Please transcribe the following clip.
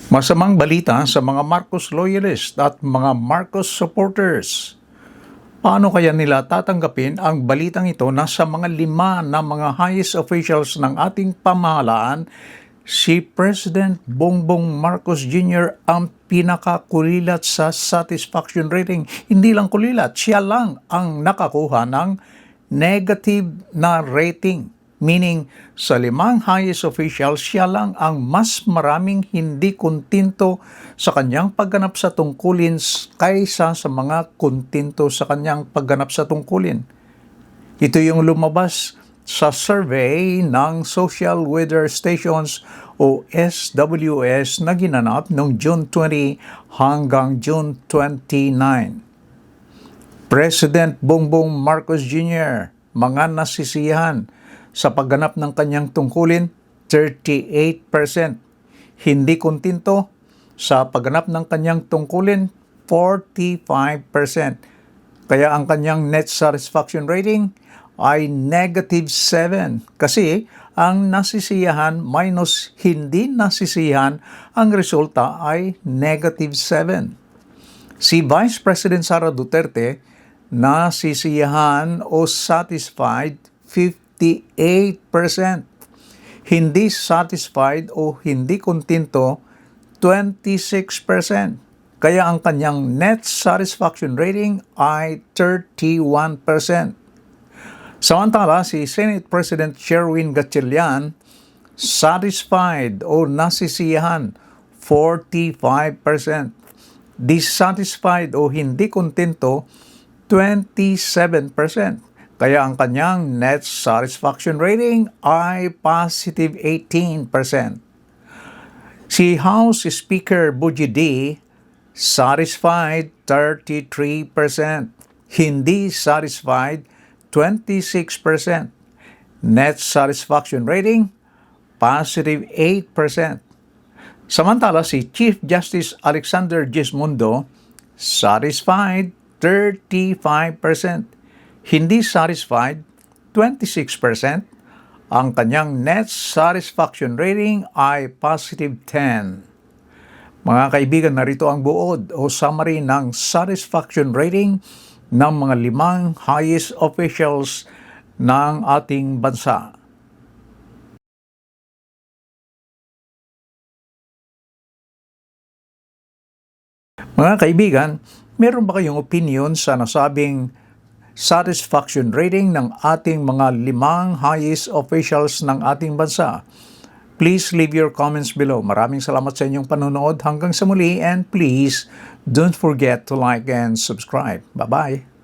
Masamang balita sa mga Marcos loyalist at mga Marcos supporters. Paano kaya nila tatanggapin ang balitang ito na sa mga 5 na mga highest officials ng ating pamahalaan, si President Bongbong Marcos Jr. ang pinakakulilat sa satisfaction rating. Hindi lang kulilat, siya lang ang nakakuha ng negative na rating. Meaning, sa 5 highest officials, siya lang ang mas maraming hindi kontento sa kanyang pagganap sa tungkulin kaysa sa mga kontento sa kanyang pagganap sa tungkulin. Ito yung lumabas sa survey ng Social Weather Stations o SWS na ginanap noong June 20 hanggang June 29. President Bongbong Marcos Jr., mga nasisiyahan sa pagganap ng kanyang tungkulin, 38%. Hindi kontento sa pagganap ng kanyang tungkulin, 45%. Kaya ang kanyang net satisfaction rating ay -7. Kasi ang nasisiyahan minus hindi nasisiyahan, ang resulta ay -7. Si Vice President Sara Duterte, nasisiyahan o satisfied, 58%. Hindi satisfied o hindi kontento, 26%. Kaya ang kanyang net satisfaction rating ay 31%. Samantala, si Senate President Sherwin Gatchalian, satisfied o nasisiyahan, 45%. Dissatisfied o hindi kontento, 27%. Kaya ang kanyang net satisfaction rating ay positive 18%. Si House Speaker Buji D, satisfied 33%. Hindi satisfied 26%. Net satisfaction rating positive 8%. Samantala si Chief Justice Alexander Gismondo, satisfied 35%. Hindi satisfied, 26%. Ang kanyang net satisfaction rating ay positive 10. Mga kaibigan, narito ang buod o summary ng satisfaction rating ng mga 5 highest officials ng ating bansa. Mga kaibigan, meron ba kayong opinion sa nasabing satisfaction rating ng ating mga 5 highest officials ng ating bansa? Please leave your comments below. Maraming salamat sa inyong panonood. Hanggang sa muli, and please don't forget to like and subscribe. Bye-bye!